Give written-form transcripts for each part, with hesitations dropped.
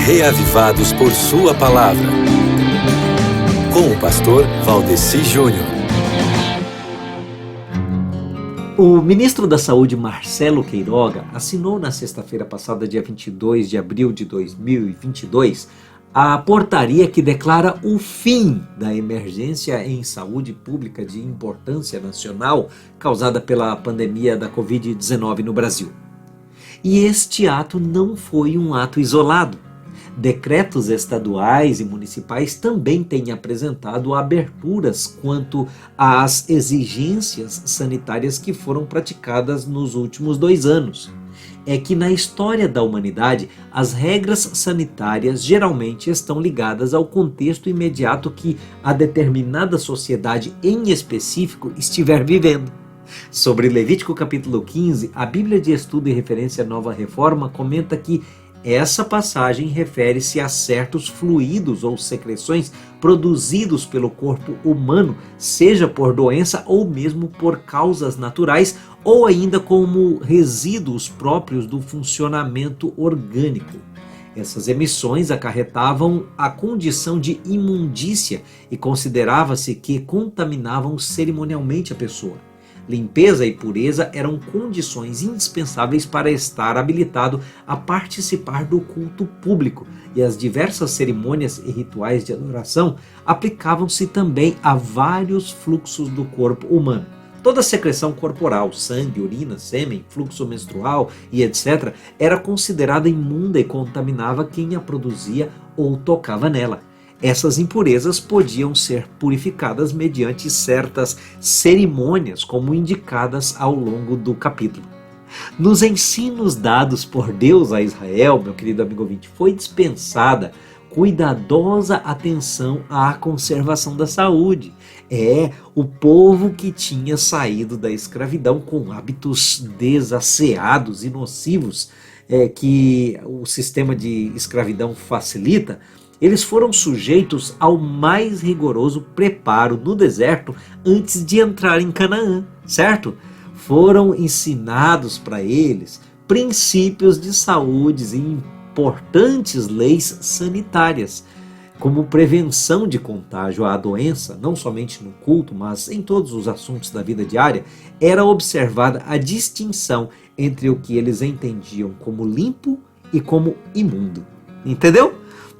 reavivados por sua palavra. Com o pastor Valdeci Júnior. O ministro da Saúde, Marcelo Queiroga, assinou na sexta-feira passada, dia 22 de abril de 2022, a portaria que declara o fim da emergência em saúde pública de importância nacional causada pela pandemia da Covid-19 no Brasil. E este ato não foi um ato isolado. Decretos estaduais e municipais também têm apresentado aberturas quanto às exigências sanitárias que foram praticadas nos últimos 2 anos. É que na história da humanidade, as regras sanitárias geralmente estão ligadas ao contexto imediato que a determinada sociedade em específico estiver vivendo. Sobre Levítico capítulo 15, a Bíblia de Estudo e Referência Nova Reforma comenta que essa passagem refere-se a certos fluidos ou secreções produzidos pelo corpo humano, seja por doença ou mesmo por causas naturais, ou ainda como resíduos próprios do funcionamento orgânico. Essas emissões acarretavam a condição de imundícia e considerava-se que contaminavam cerimonialmente a pessoa. Limpeza e pureza eram condições indispensáveis para estar habilitado a participar do culto público, e as diversas cerimônias e rituais de adoração aplicavam-se também a vários fluxos do corpo humano. Toda secreção corporal, sangue, urina, sêmen, fluxo menstrual e etc., era considerada imunda e contaminava quem a produzia ou tocava nela. Essas impurezas podiam ser purificadas mediante certas cerimônias, como indicadas ao longo do capítulo. Nos ensinos dados por Deus a Israel, meu querido amigo ouvinte, foi dispensada cuidadosa atenção à conservação da saúde. O povo que tinha saído da escravidão com hábitos desasseados e nocivos que o sistema de escravidão facilita, eles foram sujeitos ao mais rigoroso preparo no deserto antes de entrar em Canaã, certo? Foram ensinados para eles princípios de saúde e importantes leis sanitárias, como prevenção de contágio à doença, não somente no culto, mas em todos os assuntos da vida diária. Era observada a distinção entre o que eles entendiam como limpo e como imundo. Entendeu?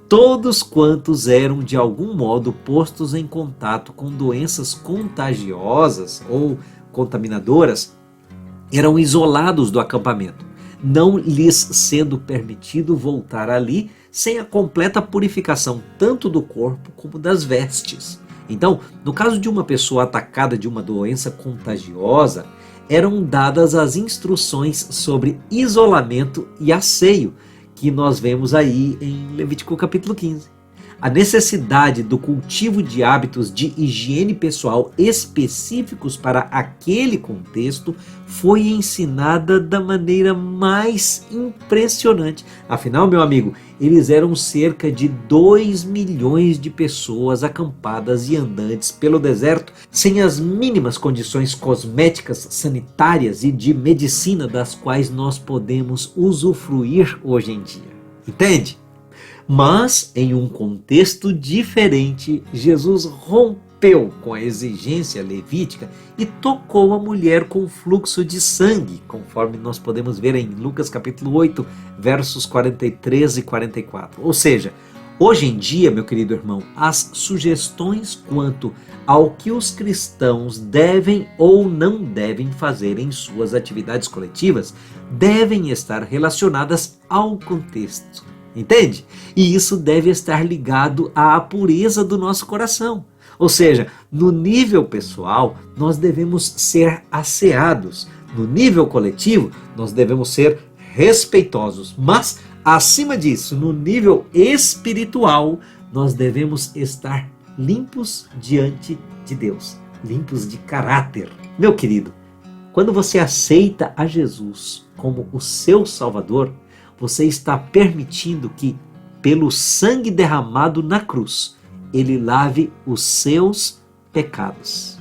Todos quantos eram de algum modo postos em contato com doenças contagiosas ou contaminadoras eram isolados do acampamento, não lhes sendo permitido voltar ali sem a completa purificação tanto do corpo como das vestes. Então, no caso de uma pessoa atacada de uma doença contagiosa, eram dadas as instruções sobre isolamento e asseio, que nós vemos aí em Levítico capítulo 15. A necessidade do cultivo de hábitos de higiene pessoal específicos para aquele contexto foi ensinada da maneira mais impressionante. Afinal, meu amigo, eles eram cerca de 2 milhões de pessoas acampadas e andantes pelo deserto, sem as mínimas condições cosméticas, sanitárias e de medicina das quais nós podemos usufruir hoje em dia. Entende? Mas, em um contexto diferente, Jesus rompeu com a exigência levítica e tocou a mulher com fluxo de sangue, conforme nós podemos ver em Lucas capítulo 8, versos 43 e 44. Ou seja, hoje em dia, meu querido irmão, as sugestões quanto ao que os cristãos devem ou não devem fazer em suas atividades coletivas devem estar relacionadas ao contexto. Entende? E isso deve estar ligado à pureza do nosso coração. Ou seja, no nível pessoal, nós devemos ser asseados. No nível coletivo, nós devemos ser respeitosos. Mas, acima disso, no nível espiritual, nós devemos estar limpos diante de Deus. Limpos de caráter. Meu querido, quando você aceita a Jesus como o seu Salvador, você está permitindo que, pelo sangue derramado na cruz, Ele lave os seus pecados.